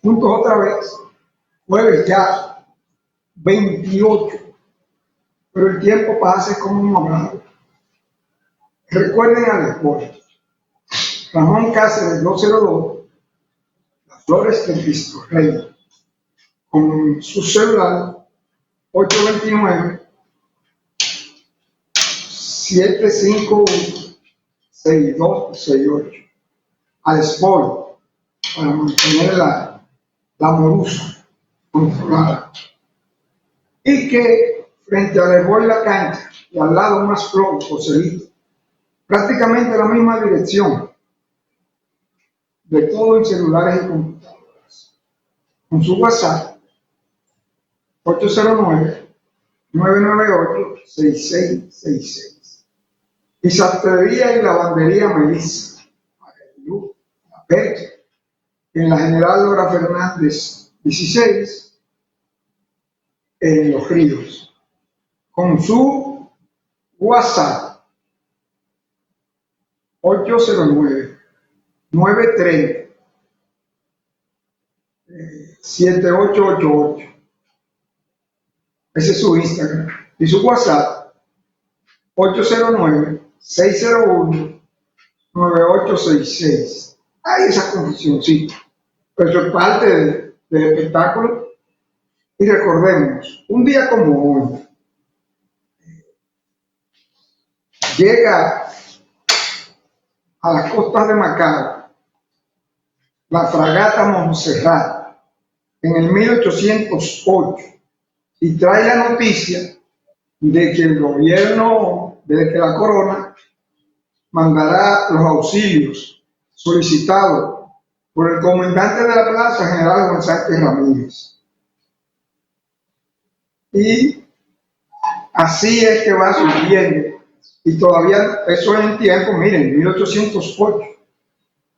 juntos otra vez, jueves ya 28, pero el tiempo pasa como un momento. Recuerden al esposo, Ramón Cáceres 202, Las Flores del Cristo Rey, con su celular 829-751-6268, al Sport, para mantener la morusa controlada. Y que frente al Herboy La Cancha y al lado más flojo, Joselito, prácticamente la misma dirección, de todo en celulares y computadoras, con su WhatsApp 809-998-6666. Y sastrería y lavandería Melissa, La Percha, en la General Lora Fernández 16, en Los Ríos, con su WhatsApp 809-930-7888. Ese es su Instagram. Y su WhatsApp 809-601-9866. Hay esa confusióncita. Pero eso es parte del espectáculo. Y recordemos, un día como hoy, llega a las costas de Macao la fragata Montserrat en el 1808 y trae la noticia de que el gobierno, de que la corona mandará los auxilios solicitados por el comandante de la plaza, general Juan Sánchez Ramírez. Y así es que va subiendo. Y todavía, eso en tiempo, miren, 1808,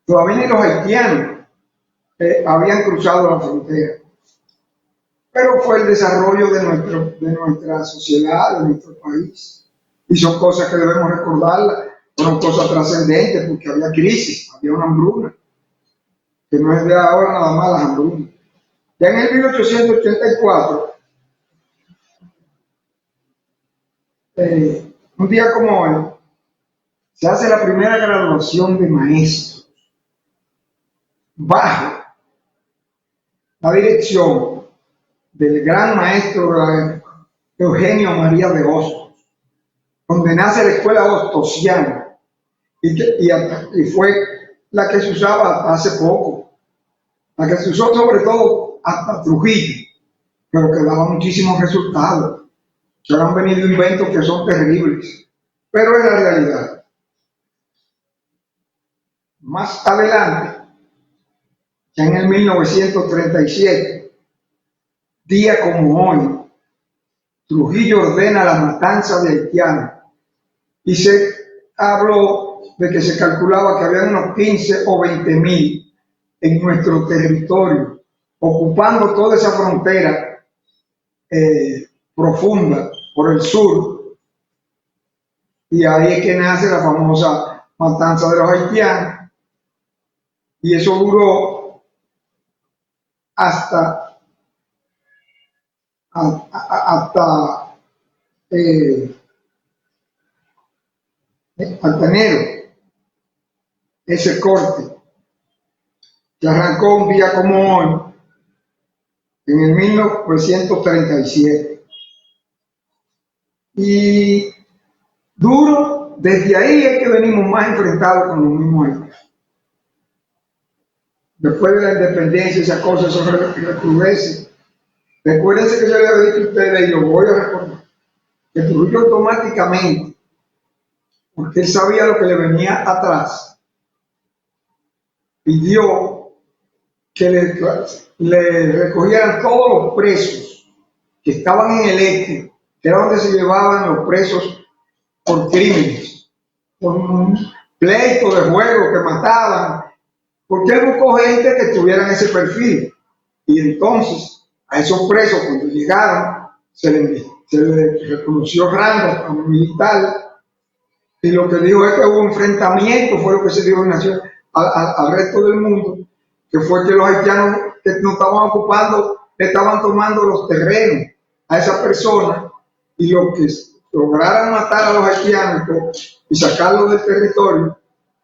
todavía ni los haitianos habían cruzado la frontera. Pero fue el desarrollo de nuestra sociedad, de nuestro país. Y son cosas que debemos recordarlas, fueron cosas trascendentes, porque había crisis, había una hambruna, que no es de ahora nada más las hambrunas. Ya en el 1884, un día como hoy, se hace la primera graduación de maestros bajo la dirección del gran maestro de la época, Eugenio María de Hostos, donde nace la escuela hostosiana y fue la que se usaba hasta hace poco, la que se usó sobre todo hasta Trujillo, pero que daba muchísimos resultados. Se han venido inventos que son terribles, pero es la realidad. Más adelante, ya en el 1937, día como hoy, Trujillo ordena la matanza de haitianos y se habló de que se calculaba que había unos 15 o 20.000 en nuestro territorio, ocupando toda esa frontera profunda por el sur. Y ahí es que nace la famosa matanza de los haitianos. Y eso duró hasta enero, ese corte, que arrancó un día como hoy, en el 1937. Y duro, desde ahí es que venimos más enfrentados con los mismos haitianos. Después de la independencia, esas cosas son recrudecen. Recuérdense que yo le había dicho a ustedes, y lo voy a recordar, que Trujillo automáticamente, porque él sabía lo que le venía atrás, pidió que le recogieran todos los presos que estaban en el este, que era donde se llevaban los presos por crímenes, por un pleito de juego que mataban, porque él buscó gente que tuvieran ese perfil. Y entonces a esos presos, cuando llegaron, se les reconoció rango como militar, y lo que dijo es que hubo enfrentamiento, fue lo que se dijo al resto del mundo, que fue que los haitianos que no estaban ocupando, le estaban tomando los terrenos a esa persona, y los que lograran matar a los haitianos y sacarlos del territorio,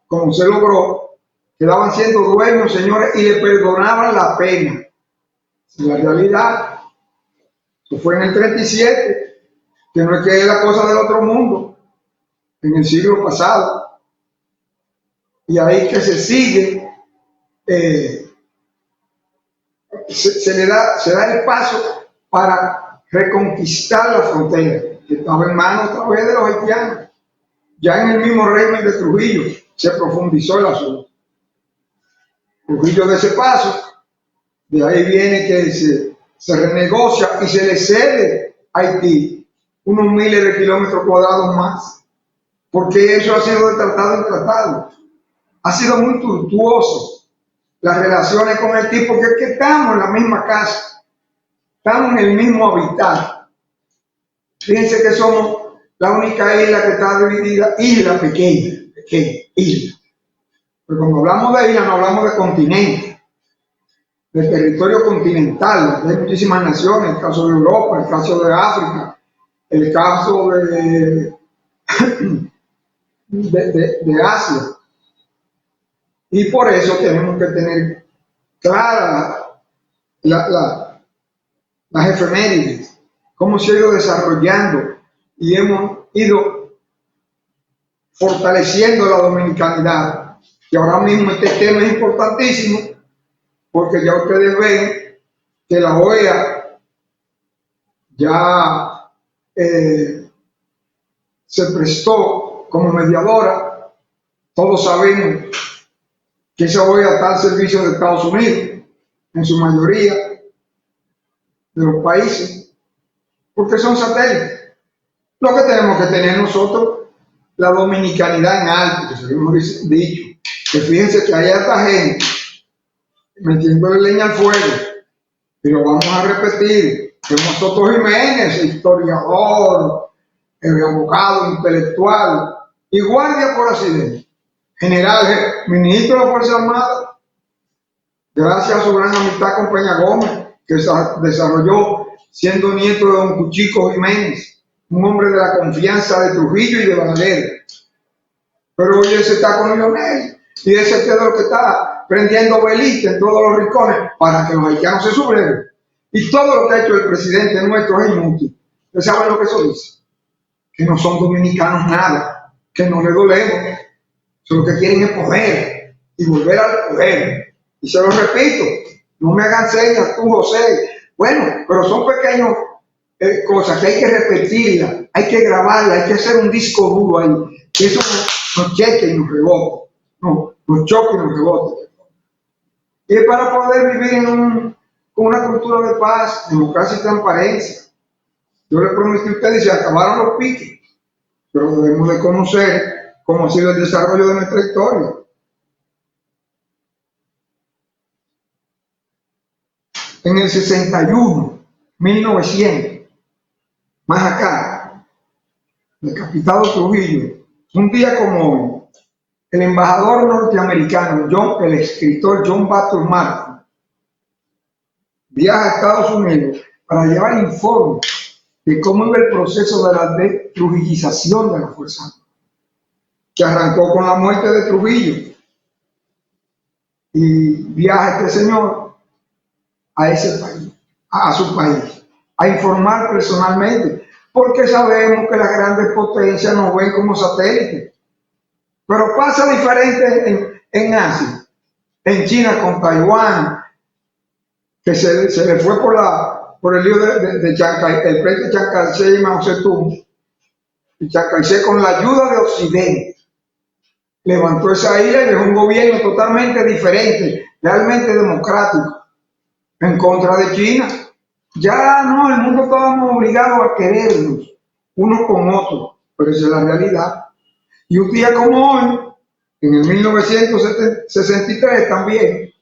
como se logró, quedaban siendo dueños, señores, y le perdonaban la pena. En la realidad, eso fue en el 37, que no es que es la cosa del otro mundo, en el siglo pasado. Y ahí que se sigue, se da el paso para reconquistar la frontera, que estaba en manos otra vez de los haitianos. Ya en el mismo régimen de Trujillo se profundizó el asunto. Trujillo de ese paso, de ahí viene que se renegocia y se le cede a Haití unos miles de kilómetros cuadrados más, porque eso ha sido de tratado en tratado. Ha sido muy tortuoso las relaciones con Haití, porque es que estamos en la misma casa, estamos en el mismo hábitat. Fíjense que somos la única isla que está dividida, isla pequeña, isla. Pero cuando hablamos de isla no hablamos de continente, de territorio continental. Hay muchísimas naciones, el caso de Europa, el caso de África, el caso de Asia. Y por eso tenemos que tener claras las efemérides, cómo se ha ido desarrollando y hemos ido fortaleciendo la dominicanidad. Y ahora mismo este tema es importantísimo, porque ya ustedes ven que la OEA ya se prestó como mediadora. Todos sabemos que esa OEA está al servicio de Estados Unidos, en su mayoría de los países, porque son satélites. Lo que tenemos que tener nosotros, la dominicanidad en alto, que se lo hemos dicho, que fíjense que hay esta gente metiéndole leña al fuego, y lo vamos a repetir, que Soto Jiménez, historiador, abogado, intelectual y guardia por accidente, general, ministro de la Fuerza Armada, gracias a su gran amistad con Peña Gómez, que desarrolló siendo nieto de don Cuchico Jiménez, un hombre de la confianza de Trujillo y de Balaguer. Pero hoy ese está con Lionel, y ese es lo que está prendiendo velitas en todos los rincones para que los haitianos se subleven. Y todo lo que ha hecho el presidente nuestro es inútil. ¿Ustedes saben lo que eso dice? Que no son dominicanos nada, que no le dolemos. Eso lo que quieren es poder y volver al poder. Y se lo repito, no me hagan señas tú, José. Bueno, pero son pequeñas cosas que hay que repetirlas, hay que grabarlas, hay que hacer un disco duro ahí. Que eso nos cheque y nos rebote. No, nos choque y nos rebote. Y es para poder vivir con una cultura de paz, democracia y transparencia. Yo le prometí a ustedes, se acabaron los piques, pero debemos de conocer cómo ha sido el desarrollo de nuestra historia. En el 61, 1900, más acá, decapitado Trujillo, un día como hoy, el embajador norteamericano, el escritor John Bastor Martin, viaja a Estados Unidos para llevar informes de cómo iba el proceso de la destrujillización de la Fuerza Armada, que arrancó con la muerte de Trujillo. Y viaja este señor a ese país, a su país, a informar personalmente, porque sabemos que las grandes potencias nos ven como satélites. Pero pasa diferente en Asia, en China con Taiwán, que se le fue por el lío de Chiang Kai, el presidente Chiang Kai-shek y Mao Zedong, y Chiang Kai-shek con la ayuda de Occidente levantó esa isla y dejó un gobierno totalmente diferente, realmente democrático, en contra de China. Ya no, el mundo estábamos obligados a querernos unos con otros, pero esa es la realidad. Y un día como hoy, en el 1963 también,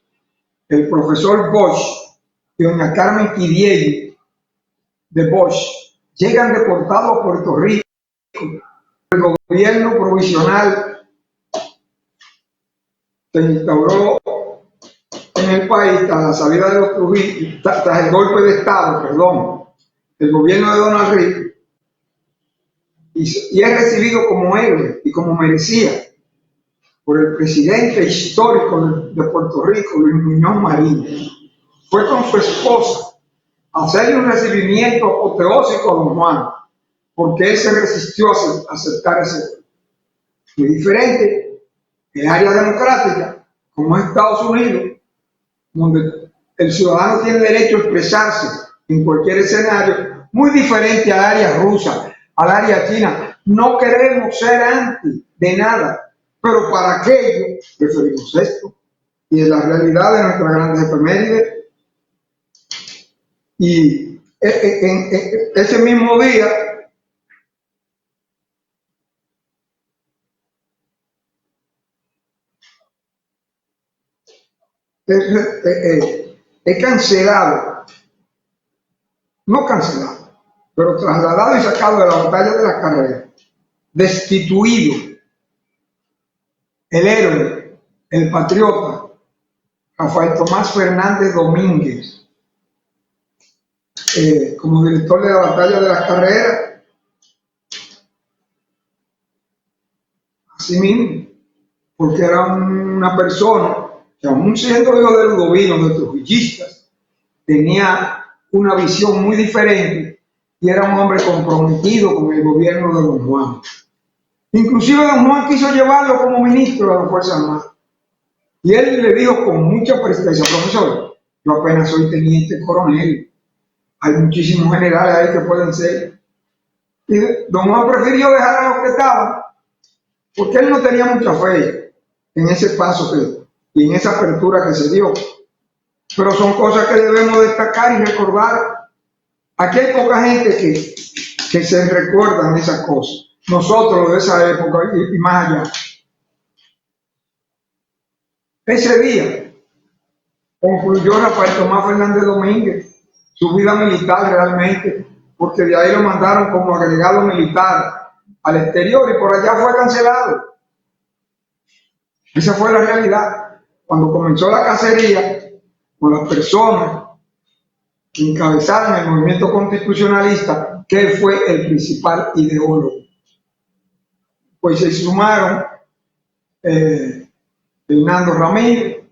el profesor Bosch y doña Carmen Quidiello de Bosch llegan deportados a Puerto Rico. El gobierno provisional se instauró en el país tras la salida de los Trujillo, tras el golpe de Estado, perdón, el gobierno de Donald Reagan, y es recibido como héroe y como merecía por el presidente histórico de Puerto Rico, Luis Muñoz Marín. Fue con su esposa a hacerle un recibimiento apoteósico a don Juan, porque él se resistió a aceptar ese golpe. Muy diferente en el área democrática, como es Estados Unidos, donde el ciudadano tiene derecho a expresarse en cualquier escenario, muy diferente al área rusa, al área china. No queremos ser anti de nada, pero para aquello preferimos esto. Y es la realidad de nuestras grandes efemérides. Y en ese mismo día, he cancelado, no cancelado, pero trasladado y sacado de la batalla de la carrera, destituido el héroe, el patriota, Rafael Tomás Fernández Domínguez, como director de la batalla de las carreras, así mismo, porque era una persona que, aún siendo hijo de ludovinos, de trujillistas, tenía una visión muy diferente y era un hombre comprometido con el gobierno de don Juan. Inclusive don Juan quiso llevarlo como ministro de la Fuerza Armada. Y él le dijo con mucha presteza: profesor, yo apenas soy teniente coronel, hay muchísimos generales ahí que pueden ser. Y don Juan prefirió dejar a los que estaban, porque él no tenía mucha fe en ese paso y en esa apertura que se dio. Pero son cosas que debemos destacar y recordar. Aquí hay poca gente que se recuerdan esas cosas. Nosotros de esa época y más allá. Ese día concluyó Rafael Tomás Fernández Domínguez su vida militar realmente, porque de ahí lo mandaron como agregado militar al exterior y por allá fue cancelado. Esa fue la realidad. Cuando comenzó la cacería con las personas que encabezaron el movimiento constitucionalista, que él fue el principal ideólogo. Pues se sumaron Fernando Ramírez,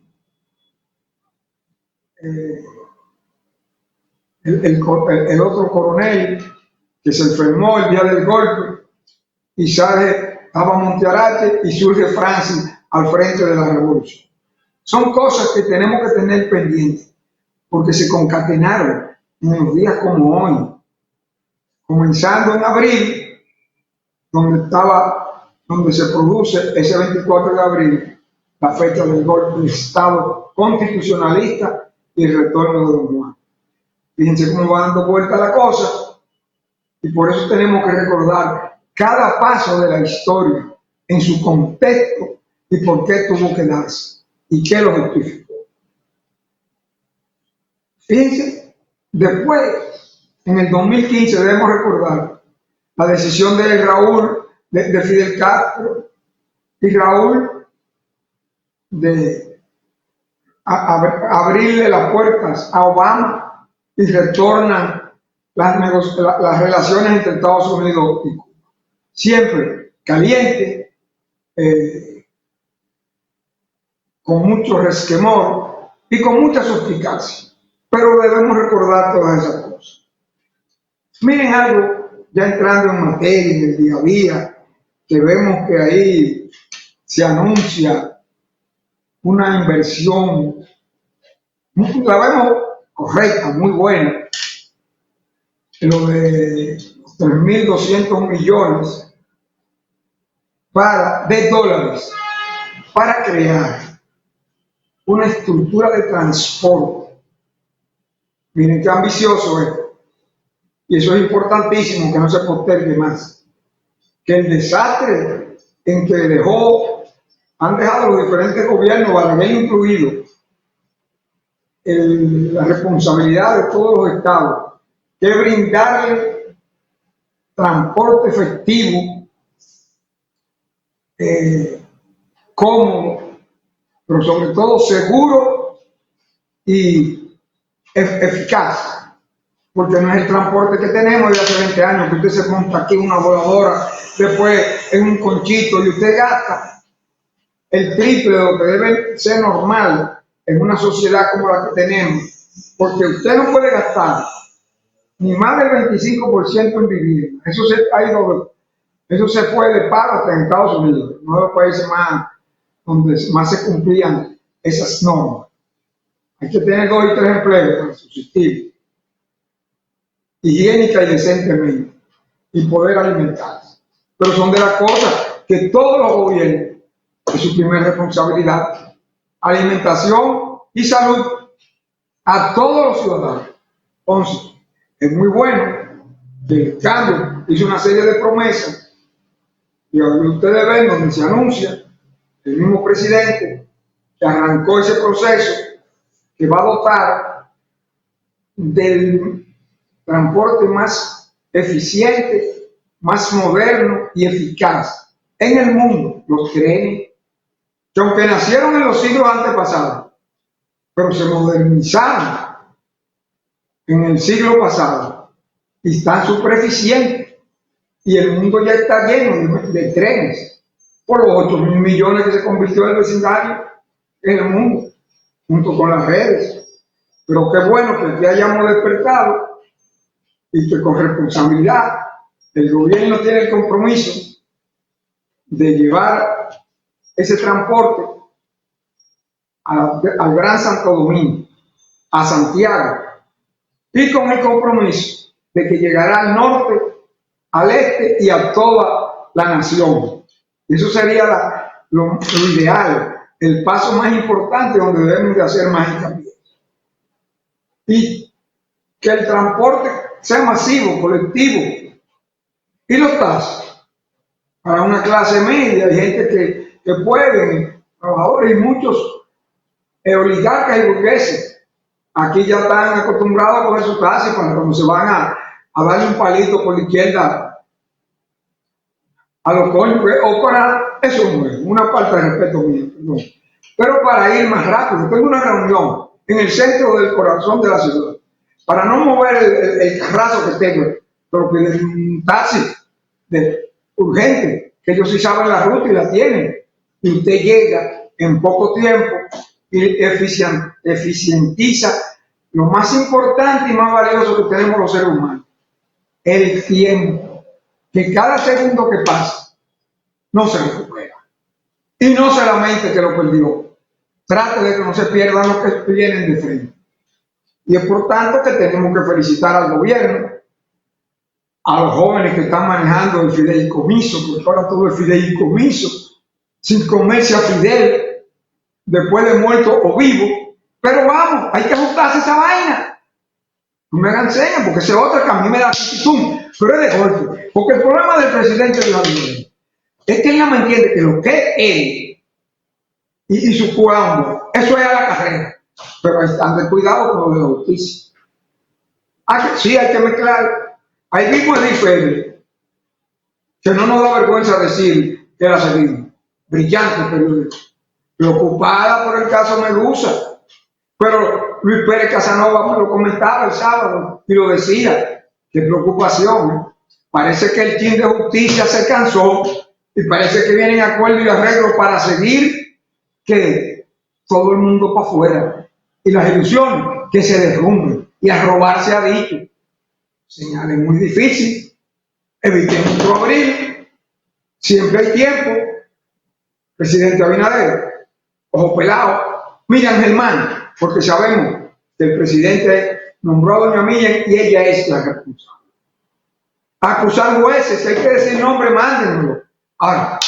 el otro coronel que se enfermó el día del golpe, y sale Aba Montearache y surge Francis al frente de la revolución. Son cosas que tenemos que tener pendientes, porque se concatenaron en los días como hoy, comenzando en abril, donde se produce ese 24 de abril, la fecha del golpe de Estado constitucionalista y el retorno de don Juan. Fíjense cómo va dando vuelta la cosa, y por eso tenemos que recordar cada paso de la historia en su contexto y por qué tuvo que darse y qué lo justificó. Fíjense, después, en el 2015, debemos recordar la decisión de Raúl, de Fidel Castro y Raúl de abrirle las puertas a Obama, y retornan las relaciones entre Estados Unidos y Cuba. Siempre caliente, con mucho resquemor y con mucha suspicacia, pero debemos recordar todas esas cosas. Miren algo, ya entrando en materia, en el día a día, que vemos que ahí se anuncia una inversión, la vemos correcta, muy buena, lo de 3.200 millones de dólares para crear una estructura de transporte. Miren qué ambicioso es. Y eso es importantísimo, que no se postergue más. Que el desastre en que han dejado los diferentes gobiernos, Balaguer incluido, la responsabilidad de todos los estados, que brindarle transporte efectivo, cómodo, pero sobre todo seguro y eficaz, porque no es el transporte que tenemos de hace 20 años, que usted se monta aquí una voladora, después en un conchito y usted gasta el triple de lo que debe ser normal en una sociedad como la que tenemos, porque usted no puede gastar ni más del 25% en vivienda. Eso se fue de paro hasta en Estados Unidos, uno de los países donde más se cumplían esas normas. Hay que tener 2 y 3 empleos para subsistir, higiénica y decentemente, y poder alimentarse. Pero son de las cosas que todos los gobiernos, es su primera responsabilidad, alimentación y salud a todos los ciudadanos. Entonces, es muy bueno que el cambio hizo una serie de promesas, y ustedes ven donde se anuncia el mismo presidente que arrancó ese proceso, que va a dotar del transporte más eficiente, más moderno y eficaz en el mundo, los trenes, que aunque nacieron en los siglos antepasados, pero se modernizaron en el siglo pasado y están súper eficientes, y el mundo ya está lleno de trenes por los 8.000 millones que se convirtió el vecindario en el mundo, junto con las redes. Pero qué bueno que aquí hayamos despertado y que con responsabilidad el gobierno tiene el compromiso de llevar ese transporte al Gran Santo Domingo, a Santiago, y con el compromiso de que llegará al norte, al este y a toda la nación. Eso sería lo ideal, el paso más importante donde debemos de hacer más hincapié. Y que el transporte sea masivo, colectivo, y los taxis para una clase media, hay gente que puede, trabajadores y muchos oligarcas y burgueses. Aquí ya están acostumbrados a coger su taxi para cuando se van a darle un palito por la izquierda a los cónyuges, o para, eso no es una falta de respeto mío, no. Pero para ir más rápido. Tengo una reunión en el centro del corazón de la ciudad, para no mover el carrazo que tengo, pero que un taxi urgente, que ellos sí saben la ruta y la tienen, y usted llega en poco tiempo y eficientiza lo más importante y más valioso que tenemos los seres humanos, el tiempo, que cada segundo que pasa no se recupera. Y no solamente que lo perdió, trate de que no se pierdan los que vienen de frente. Y es por tanto que tenemos que felicitar al gobierno, a los jóvenes que están manejando el fideicomiso, porque ahora todo es fideicomiso, sin comerse a Fidel, después de muerto o vivo. Pero vamos, hay que ajustarse a esa vaina. No me hagan señas, porque esa otra que a mí me da actitud, pero es de golpe. Porque el problema del presidente de la Unión es que él no me entiende que lo que es él y su cuadro, eso es a la carrera. Pero están de cuidado con lo de la justicia. Sí, hay que mezclar. Ahí mismo es diferente, que no nos da vergüenza decir que la seguimos. Brillante periodista, preocupada por el caso Medusa. Pero Luis Pérez Casanova me lo comentaba el sábado y lo decía, qué preocupación. Parece que el team de justicia se cansó y parece que vienen acuerdos y arreglos para seguir que todo el mundo para afuera y las ilusiones que se derrumben, y a robar se ha dicho. Señales muy difícil, evitemos otro abril, siempre hay tiempo. Presidente Abinader, ojo pelado, Miriam Germán, porque sabemos que el presidente nombró a doña Miriam y ella es la responsable. Acusar jueces, si hay que decir nombre, mándenlo. Ahora,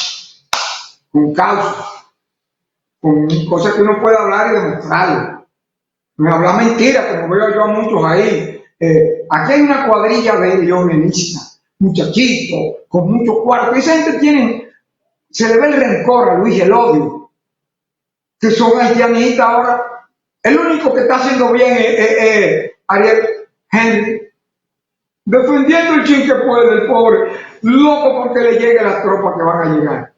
con causas, con cosas que uno puede hablar y demostrarlo. No habla mentira, como veo yo a muchos ahí. Aquí hay una cuadrilla de leonelistas, muchachitos, con muchos cuartos. Esa gente se le ve el rencor a Luis, el odio, que son haitianistas ahora. El único que está haciendo bien es Ariel Henry, defendiendo el chin que puede del pobre, loco porque le lleguen las tropas que van a llegar.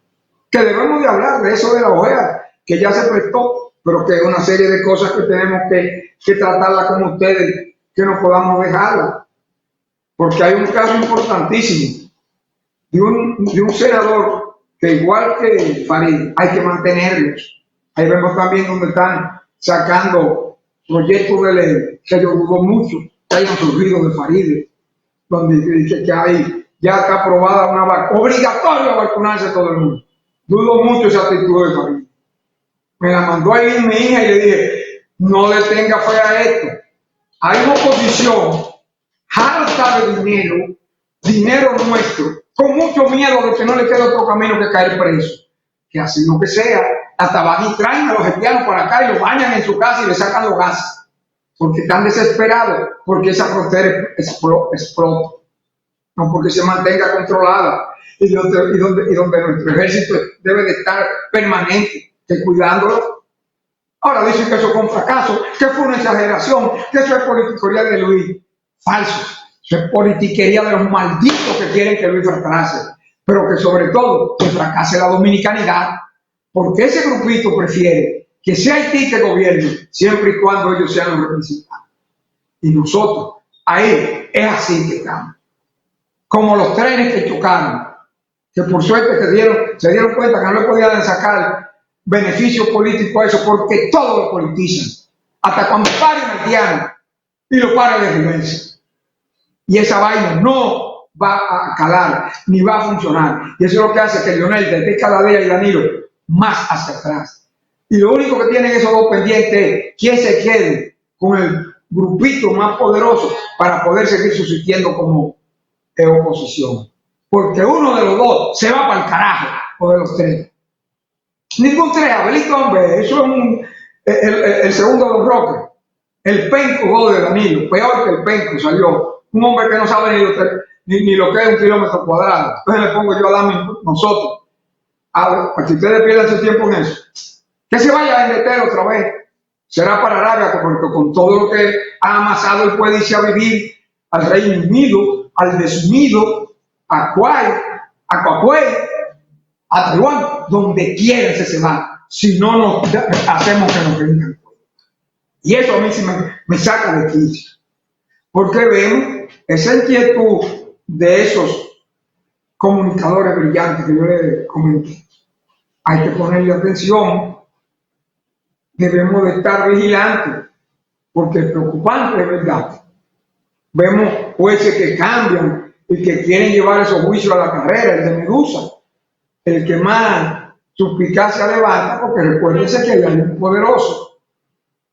Que debemos de hablar de eso de la OEA, que ya se prestó pero que es una serie de cosas que tenemos que tratarla con ustedes, que no podamos dejarla. Porque hay un caso importantísimo de un senador que, igual que Farid, hay que mantenerlos. Ahí vemos también donde están sacando proyectos de ley que yo dudo mucho que hayan surgido de Farid, donde dice que hay, ya está aprobada una vacuna, obligatorio a vacunarse todo el mundo. Dudo mucho esa actitud de Farid. Me la mandó ahí mi hija y le dije, no le tenga fe a esto. Hay una oposición harta de dinero nuestro, con mucho miedo de que no le quede otro camino que caer preso. Que así lo que sea, hasta van y traen a los haitianos para acá y los bañan en su casa y le sacan los gases. Porque están desesperados, porque esa frontera explota. No porque se mantenga controlada. Y donde nuestro ejército debe de estar permanente, cuidándolo. Ahora dicen que eso fue un fracaso, que fue una exageración, que eso es politiquería de Luis. Falso. Eso es politiquería de los malditos que quieren que Luis fracase. Pero que sobre todo que fracase la dominicanidad. Porque ese grupito prefiere que sea Haití que gobierne, siempre y cuando ellos sean los representantes. Y nosotros, ahí es así que estamos. Como los trenes que chocaron, que por suerte se dieron cuenta que no le podían sacar beneficio político a eso, porque todos lo politizan. Hasta cuando paren haitianos y lo paren de reversa. Y esa vaina no va a calar, ni va a funcionar. Y eso es lo que hace que Leonel, desde cada día y Danilo, más hacia atrás. Y lo único que tienen esos dos pendientes es quién se quede con el grupito más poderoso para poder seguir subsistiendo como oposición. Porque uno de los dos se va para el carajo, o de los tres. Ningún tres, Abelito, hombre, eso es el segundo de los Roques. El penco de Danilo, peor que el penco salió. Un hombre que no sabe ni lo que es 1 kilómetro cuadrado. Entonces le pongo yo a Dami nosotros. Para que ustedes pierdan su tiempo en eso. Que se vaya a Endetel otra vez. Será para Arabia, porque con todo lo que ha amasado él puede irse a vivir al Reino Unido, al desunido, a Coahuila, a Taiwán, donde quiera se va. Si no nos hacemos que nos vengan. Y eso a mí sí me saca de quicio. Porque vemos esa inquietud de esos comunicadores brillantes que yo les comenté. Hay que ponerle atención. Debemos de estar vigilantes, porque es preocupante, de verdad. Vemos jueces que cambian y que quieren llevar esos juicios a la carrera, el de Medusa, el que más suspicacia levanta, porque recuérdense que hay un poderoso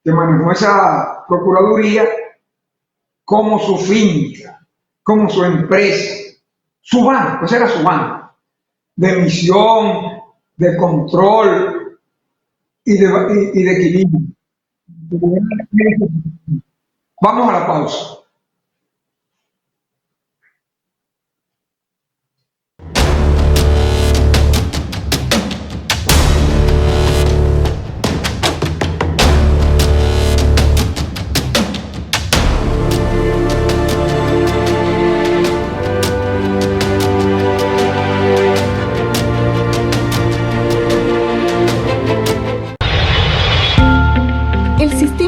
que manejó esa procuraduría como su finca, como su empresa, su banco, ese era su banco, de misión, de control y de equilibrio. Vamos a la pausa.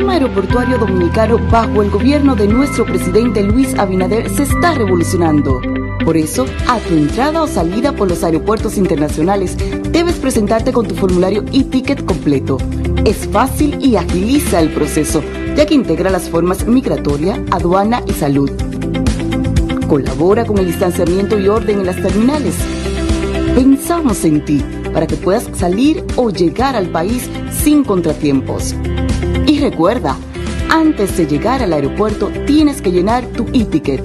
Aeroportuario dominicano bajo el gobierno de nuestro presidente Luis Abinader se está revolucionando. Por eso, a tu entrada o salida por los aeropuertos internacionales, debes presentarte con tu formulario e-ticket completo. Es fácil y agiliza el proceso, ya que integra las formas migratoria, aduana y salud. Colabora con el distanciamiento y orden en las terminales. Pensamos en ti para que puedas salir o llegar al país sin contratiempos. Y recuerda, antes de llegar al aeropuerto tienes que llenar tu e-ticket.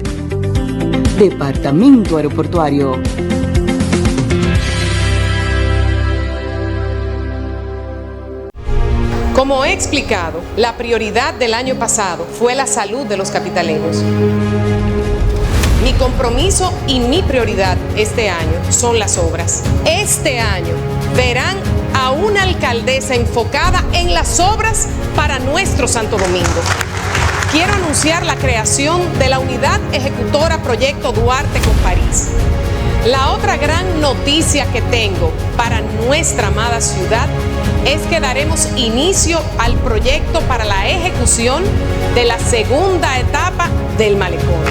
Departamento Aeroportuario. Como he explicado, la prioridad del año pasado fue la salud de los capitaleños. Mi compromiso y mi prioridad este año son las obras. Este año verán a una alcaldesa enfocada en las obras para nuestro Santo Domingo. Quiero anunciar la creación de la Unidad Ejecutora Proyecto Duarte con París. La otra gran noticia que tengo para nuestra amada ciudad es que daremos inicio al proyecto para la ejecución de la segunda etapa del malecón.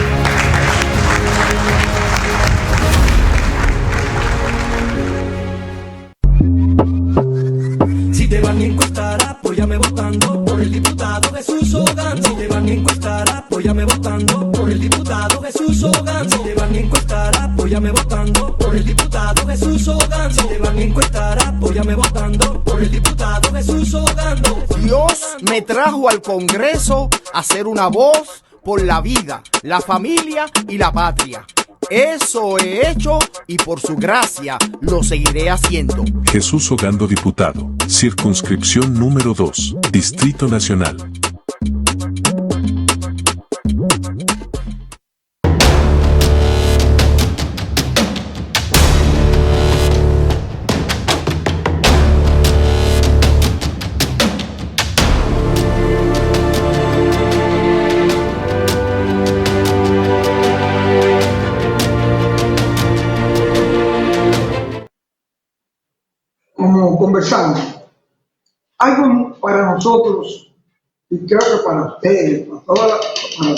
Si te van a encuestar, apóyame votando por el diputado Jesús Hogan. Si te van a encuestar, apóyame votando por el diputado Jesús Hogan. Si te van a encuestar, apóyame votando por el diputado Jesús Hogan. Si te van a encuestar, apóyame votando por el diputado Jesús Hogan. Dios me trajo al Congreso a ser una voz por la vida, la familia y la patria. Eso he hecho y por su gracia lo seguiré haciendo. Jesús Ogando, diputado, circunscripción número 2, Distrito Nacional. Como conversamos, algo para nosotros, y creo que para ustedes, para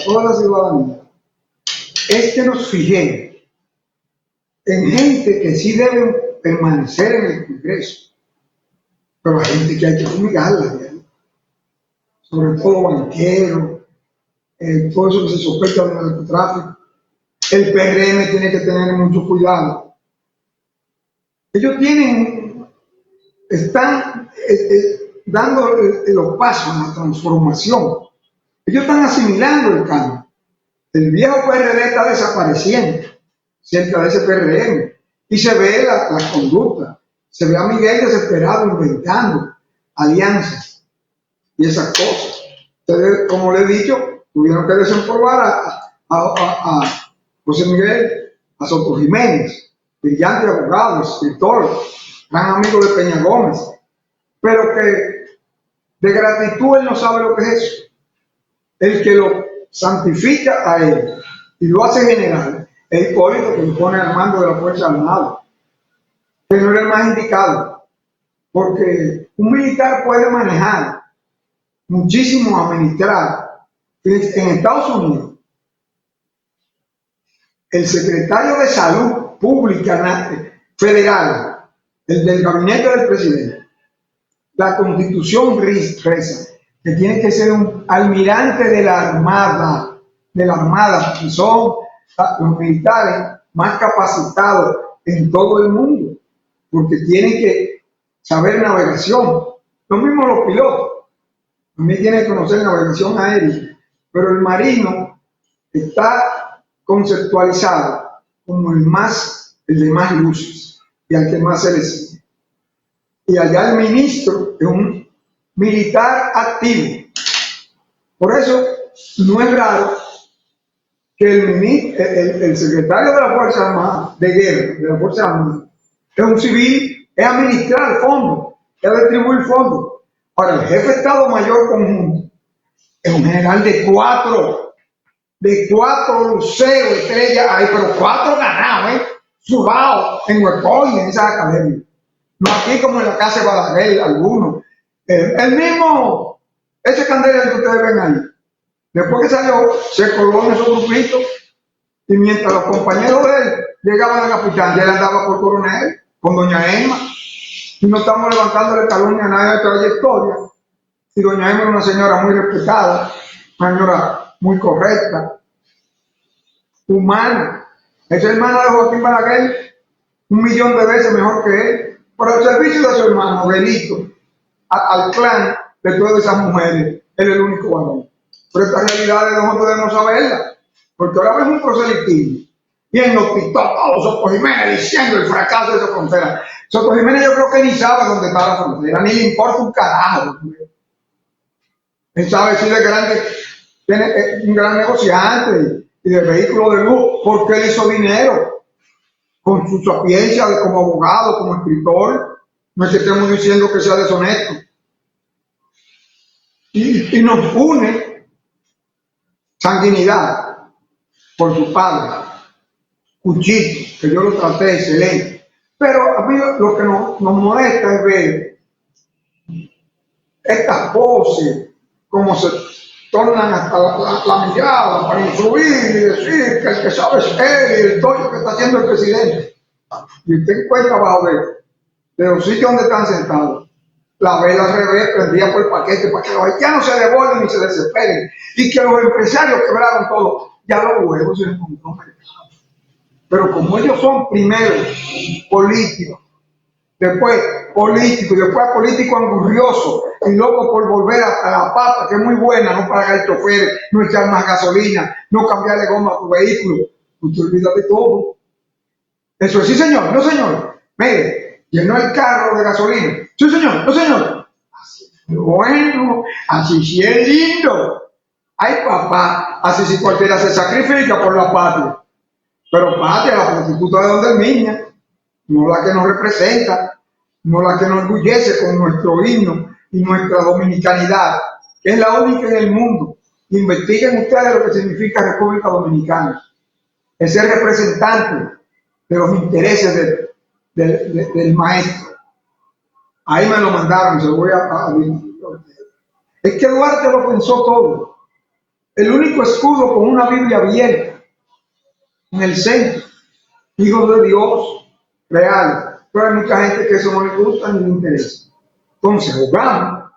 toda la ciudadanía, es que nos fijemos en gente que sí deben permanecer en el Congreso, pero hay gente que hay que fumigarla, ¿verdad? Sobre todo banqueros, todo eso que se sospecha de narcotráfico. El PRM tiene que tener mucho cuidado. Ellos están dando los pasos en la transformación. Ellos están asimilando el cambio. El viejo PRD está desapareciendo cerca de ese PRM y se ve la conducta. Se ve a Miguel desesperado inventando alianzas y esas cosas. Ustedes, como le he dicho, tuvieron que desempolvar a José Miguel, a Soto Jiménez, brillante abogado, escritor, gran amigo de Peña Gómez, pero que de gratitud él no sabe lo que es eso. El que lo santifica a él y lo hace general es Hipólito, que lo pone al mando de la Fuerza Armada, que no era el más indicado, porque un militar puede manejar muchísimo, administrar. En Estados Unidos, el secretario de Salud Pública Federal, el del gabinete del presidente, la Constitución reza que tiene que ser un almirante de la Armada, que son los militares más capacitados en todo el mundo, porque tienen que saber navegación. Lo mismo los pilotos, también tienen que conocer navegación aérea, pero el marino está conceptualizado como el de más luces y al que más se le sigue. Y allá el ministro es un militar activo. Por eso no es raro que el secretario de la Fuerza Armada, de guerra, de la Fuerza Armada, es un civil, es administrar fondos, es distribuir fondos. Ahora, el jefe de Estado Mayor Conjunto es un general de cuatro luceros, estrellas, ahí, pero 4 ganados, subados en Huecoy, en esa academia. No aquí como en la casa de Balaguer, algunos. El mismo, ese Candela que ustedes ven ahí, después que salió, se coló en esos grupitos, y mientras los compañeros de él llegaban a capitán, ya él andaba por coronel, con doña Emma, y no estamos levantando el talón a nadie de trayectoria, y doña Emma era una señora muy respetada, una señora muy correcta, humana. Esa hermana de Joaquín Balaguer, 1.000.000 de veces mejor que él, por el servicio de su hermano, Benito, al clan de todas esas mujeres, él es el único varón. Pero estas realidades no podemos saberlas, porque ahora vemos un proselitismo. Y en los TikTok, Soto Jiménez diciendo el fracaso de esa frontera. Soto Jiménez yo creo que ni sabe dónde está la frontera, ni le importa un carajo. Él sabe si es grande, tiene un gran negociante y de vehículos de luz, porque él hizo dinero con su sapiencia como abogado, como escritor. No es que estemos diciendo que sea deshonesto. Y nos une sanguinidad por su padre. Cuchito, que yo lo traté excelente. Pero a mí lo que nos molesta es ver estas voces, como se tornan hasta la mirada para influir y decir que el que sabe es él y el toyo que está haciendo el presidente. Y usted encuentra abajo de los sitios donde están sentados la vela al revés, prendida por el paquete para que los haitianos se devuelvan y se desesperen. Y que los empresarios quebraron todo. Ya los huevos se encontró mercado. Pero como ellos son primero políticos, después políticos, y después políticos angurriosos y locos por volver a la papa, que es muy buena, no pagar el chofer, no echar más gasolina, no cambiarle goma a tu vehículo, usted olvida de todo. Eso sí, señor, no, señor. Mire, llenó el carro de gasolina. Sí, señor, no, señor. Así es bueno, así sí es lindo. Ay, papá, así sí cualquiera se sacrifica por la patria. Pero patria, la prostituta de donde es niña, no la que nos representa, no la que nos orgullece con nuestro himno y nuestra dominicanidad, que es la única en el mundo. Investiguen ustedes lo que significa República Dominicana. Es ser representante de los intereses del maestro. Ahí me lo mandaron, se lo voy a decir. Es que Duarte lo pensó todo. El único escudo con una Biblia abierta en el centro, hijo de Dios real. Pero hay mucha gente que eso no le gusta ni le interesa. Entonces jugamos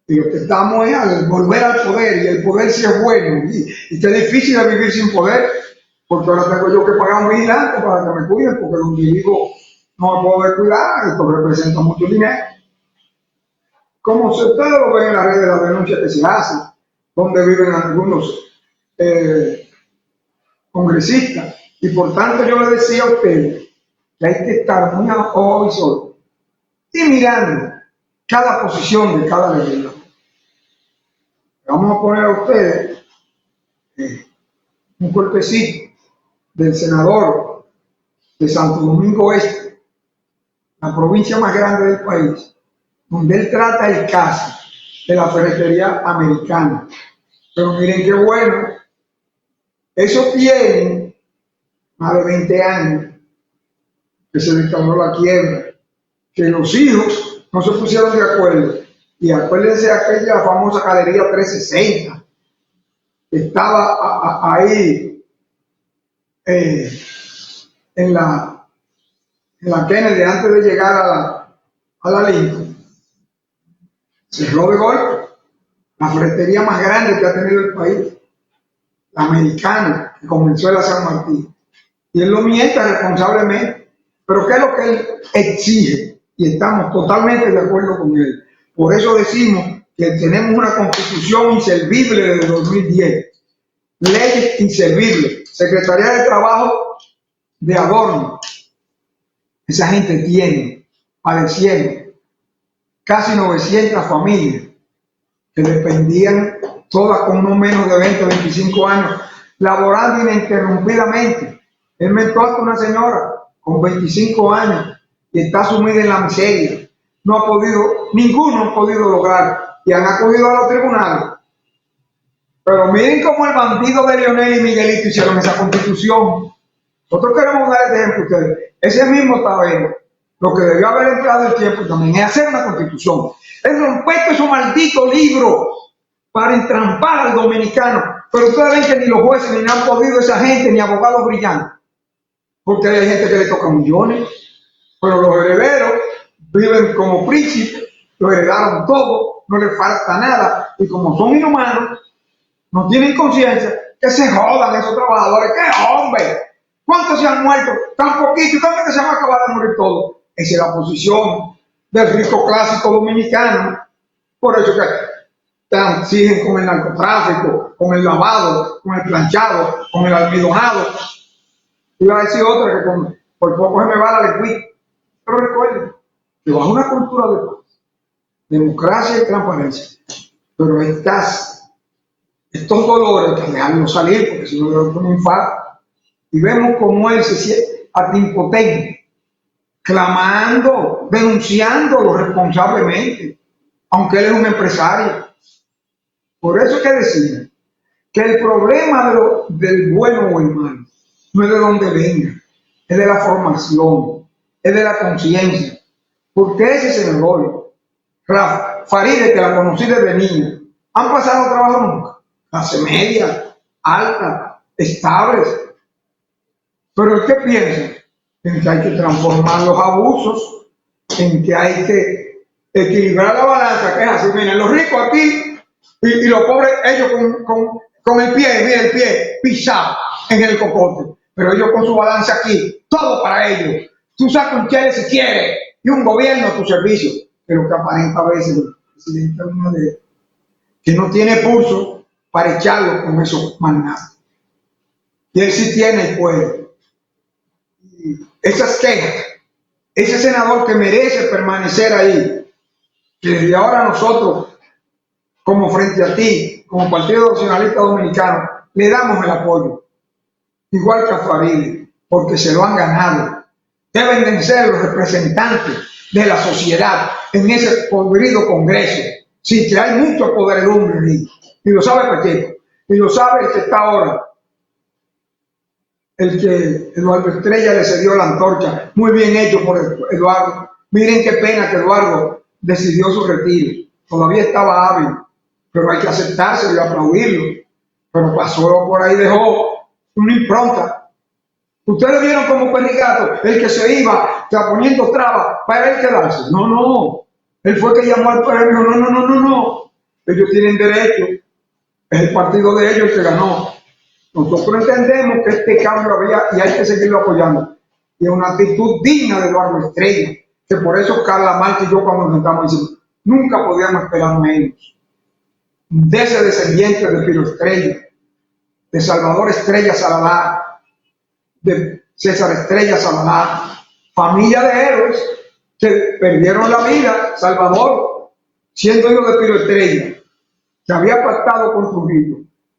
y lo que estamos es al volver al poder, y el poder sí es bueno y que es difícil de vivir sin poder, porque ahora tengo yo que pagar un vigilante para que me cuiden, porque donde vivo no me puedo cuidar, esto representa mucho dinero. Como si ustedes lo ven en las redes de la denuncia que se hace, donde viven algunos congresistas, y por tanto yo le decía a ustedes que hay que estar muy a ojo y solo y mirando cada posición de cada legislador. Vamos a poner a ustedes un golpecito del senador de Santo Domingo Este, la provincia más grande del país, donde él trata el caso de la ferretería americana. Pero miren qué bueno, eso tiene más de 20 años que se declaró la quiebra, que los hijos no se pusieron de acuerdo. Y acuérdense de aquella famosa galería 360, que estaba ahí en la Kennedy antes de llegar a la Lincoln. Cerró de golpe. La ferretería más grande que ha tenido el país, la americana, que comenzó en la San Martín. Y él lo miente responsablemente. Pero ¿qué es lo que él exige? Y estamos totalmente de acuerdo con él. Por eso decimos que tenemos una constitución inservible desde 2010. Leyes inservibles. Secretaría de Trabajo de adorno. Esa gente tiene, padeciendo, casi 900 familias que dependían, todas con no menos de 20 o 25 años, laborando ininterrumpidamente. Él mentó a una señora con 25 años y está sumida en la miseria. No ha podido, ninguno ha podido lograr, y han acudido a los tribunales. Pero miren cómo el bandido de Leonel y Miguelito hicieron esa constitución. Nosotros queremos dar este ejemplo a ustedes. Ese mismo Tabero, lo que debió haber empleado el tiempo también es hacer una constitución. Es romper esos malditos libros para entrampar al dominicano. Pero ustedes ven que ni los jueces ni han podido esa gente, ni abogados brillantes. Porque hay gente que le toca millones. Pero los herederos viven como príncipes, lo heredaron todo, no les falta nada. Y como son inhumanos, no tienen conciencia, que se jodan esos trabajadores. ¡Qué hombre! ¿Cuántos se han muerto? Tan poquito, ¿cuánto que se van a acabar de morir todos? Esa es la posición del rico clásico dominicano. Por eso que te exigen con el narcotráfico, con el lavado, con el planchado, con el almidonado. Iba a decir otra que por poco se me va la lengüita. Pero recuerden que bajo una cultura de paz, democracia y transparencia, pero estos dolores hay que dejarlos salir, porque si no le da un infarto. Y vemos cómo él se siente hasta impotente, clamando, denunciándolo responsablemente, aunque él es un empresario. Por eso es que decimos que el problema del bueno o el malo no es de donde venga, es de la formación, es de la conciencia. Porque ese senador, Farideh, que la conocí desde niña, ¿han pasado trabajo nunca? Clase media, alta, estables. Pero ¿qué piensa? En que hay que transformar los abusos, en que hay que equilibrar la balanza, que es así, miren, los ricos aquí y los pobres, ellos con el pie, mira el pie, pisado en el cocote, pero ellos con su balance aquí, todo para ellos. Tú sacas un chele si quieres y un gobierno a tu servicio, pero que aparenta a veces el presidente Abinader, que no tiene pulso para echarlo con esos magnates. Y él sí tiene y puede. Y esas quejas, ese senador que merece permanecer ahí, que desde ahora nosotros, como Frente a Ti, como Partido Nacionalista Dominicano, le damos el apoyo, igual que a Farideh, porque se lo han ganado. Deben de ser los representantes de la sociedad en ese podrido Congreso. Sí, que hay mucho podredumbre ahí, y lo sabe Pacheco, y lo sabe el que está ahora, el que Eduardo Estrella le cedió la antorcha. Muy bien hecho por Eduardo. Miren qué pena que Eduardo decidió su retiro. Todavía estaba hábil, pero hay que aceptárselo y aplaudirlo. Pero pasó por ahí, dejó una impronta. Ustedes vieron como Perrigato, el que se iba poniendo trabas para él quedarse. No, no. Él fue que llamó al premio. No. Ellos tienen derecho. Es el partido de ellos el que ganó. Nosotros entendemos que este cambio había y hay que seguirlo apoyando. Y es una actitud digna de Eduardo Estrella, que por eso Carla Martí y yo cuando nos estamos diciendo, nunca podíamos esperar menos. De ese descendiente de Piro Estrella, de Salvador Estrella Saladar, de César Estrella Saladar, familia de héroes que perdieron la vida. Salvador, siendo hijo de Piro Estrella, que había pactado con Trujillo,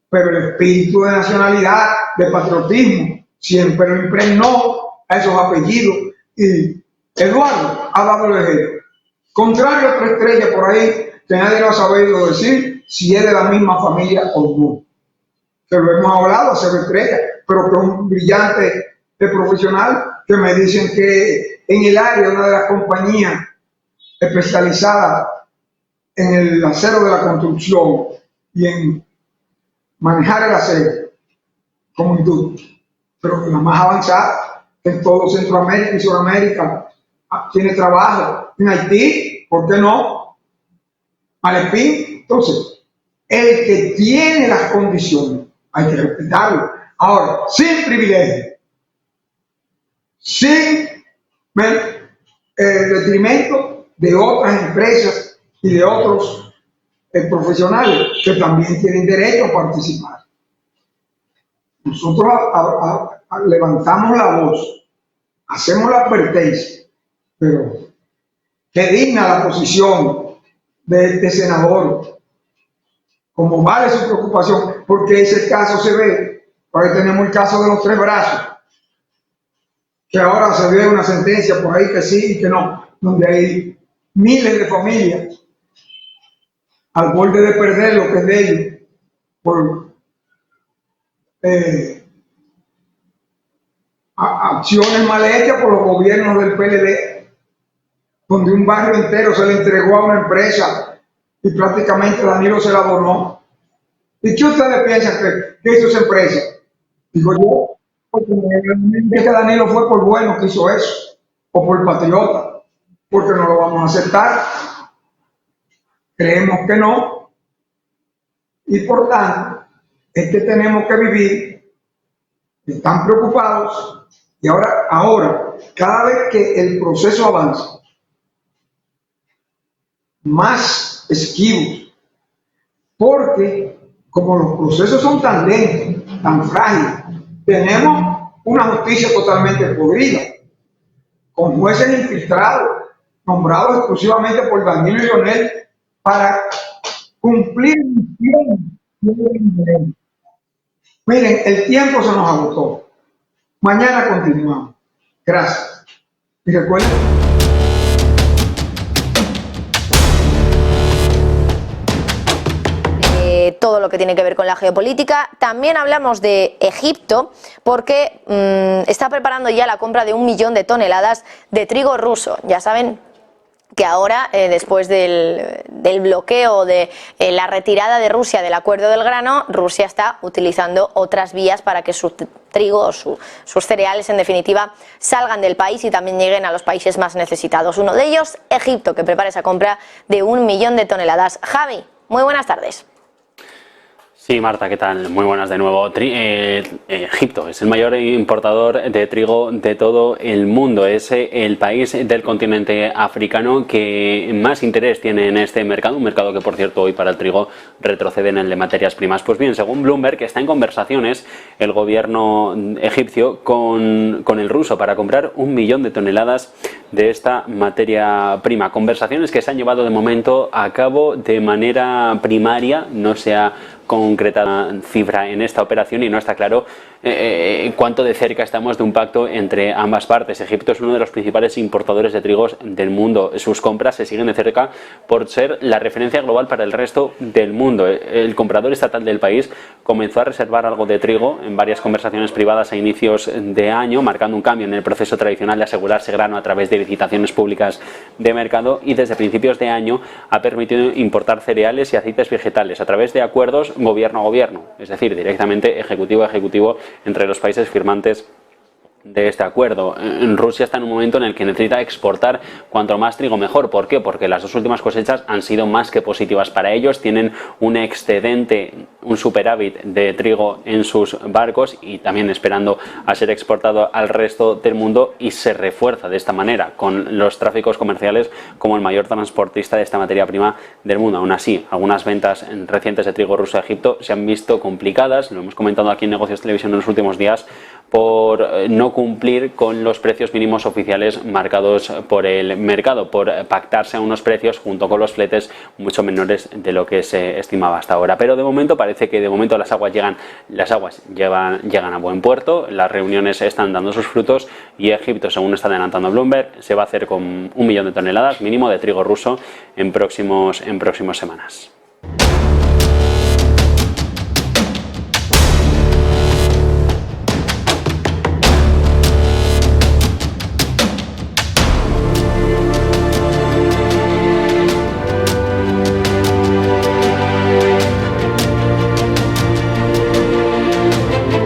pero el espíritu de nacionalidad, de patriotismo, siempre lo impregnó a esos apellidos. Y Eduardo ha dado el ejemplo. Contrario a otra estrella por ahí, que nadie lo ha sabido decir si es de la misma familia o no. Que lo hemos hablado, Cero Estrella, pero que es un brillante profesional, que me dicen que en el área, una de las compañías especializadas en el acero de la construcción y en manejar el acero como industria, pero la más avanzada en todo Centroamérica y Sudamérica, tiene trabajo. En Haití, ¿por qué no? Malespín. Entonces, el que tiene las condiciones, hay que respetarlo. Ahora, sin privilegio, sin detrimento de otras empresas y de otros profesionales que también tienen derecho a participar. Nosotros levantamos la voz, hacemos la advertencia, pero qué digna la posición de este senador, como vale su preocupación, porque ese caso se ve. Ahora tenemos el caso de los 3 brazos, que ahora se ve una sentencia por ahí que sí y que no, donde hay miles de familias al borde de perder lo que es de ellos por acciones mal hechas por los gobiernos del PLD, donde un barrio entero se le entregó a una empresa y prácticamente Danilo se la donó. ¿Y qué ustedes piensan que hizo esa empresa? Digo yo, porque que Danilo fue por bueno que hizo eso, o por patriota, porque no lo vamos a aceptar. Creemos que no, y por tanto es que tenemos que vivir. Están preocupados, y ahora cada vez que el proceso avanza, más esquivos, porque como los procesos son tan lentos, tan frágiles, tenemos una justicia totalmente podrida, con jueces infiltrados, nombrados exclusivamente por Danilo y Leonel para cumplir misión. Miren, el tiempo se nos agotó. Mañana continuamos. Gracias. Y recuerden. todo lo que tiene que ver con la geopolítica. También hablamos de Egipto, porque está preparando ya la compra de 1 millón de toneladas de trigo ruso. Ya saben que ahora, después del bloqueo de la retirada de Rusia del acuerdo del grano, Rusia está utilizando otras vías para que su trigo o sus cereales, en definitiva, salgan del país y también lleguen a los países más necesitados. Uno de ellos, Egipto, que prepara esa compra de 1 millón de toneladas. Javi, muy buenas tardes. Sí, Marta, ¿qué tal? Muy buenas de nuevo. Egipto es el mayor importador de trigo de todo el mundo. Es el país del continente africano que más interés tiene en este mercado. Un mercado que, por cierto, hoy para el trigo retrocede en el de materias primas. Pues bien, según Bloomberg, está en conversaciones el gobierno egipcio con el ruso para comprar 1 millón de toneladas de esta materia prima. Conversaciones que se han llevado de momento a cabo de manera primaria. No se ha concretada cifra en esta operación y no está claro cuánto de cerca estamos de un pacto entre ambas partes. Egipto es uno de los principales importadores de trigos del mundo. Sus compras se siguen de cerca por ser la referencia global para el resto del mundo. El comprador estatal del país comenzó a reservar algo de trigo en varias conversaciones privadas a inicios de año, marcando un cambio en el proceso tradicional de asegurarse grano a través de licitaciones públicas de mercado, y desde principios de año ha permitido importar cereales y aceites vegetales a través de acuerdos gobierno a gobierno, es decir, directamente ejecutivo a ejecutivo entre los países firmantes de este acuerdo. Rusia está en un momento en el que necesita exportar cuanto más trigo mejor. ¿Por qué? Porque las dos últimas cosechas han sido más que positivas para ellos. Tienen un excedente, un superávit de trigo en sus barcos y también esperando a ser exportado al resto del mundo, y se refuerza de esta manera con los tráficos comerciales como el mayor transportista de esta materia prima del mundo. Aún así, algunas ventas recientes de trigo ruso a Egipto se han visto complicadas, lo hemos comentado aquí en Negocios Televisión en los últimos días, por no cumplir con los precios mínimos oficiales marcados por el mercado, por pactarse a unos precios junto con los fletes mucho menores de lo que se estimaba hasta ahora. Pero de momento parece que las aguas llegan a buen puerto, las reuniones están dando sus frutos y Egipto, según está adelantando Bloomberg, se va a hacer con 1 millón de toneladas mínimo de trigo ruso en próximas semanas.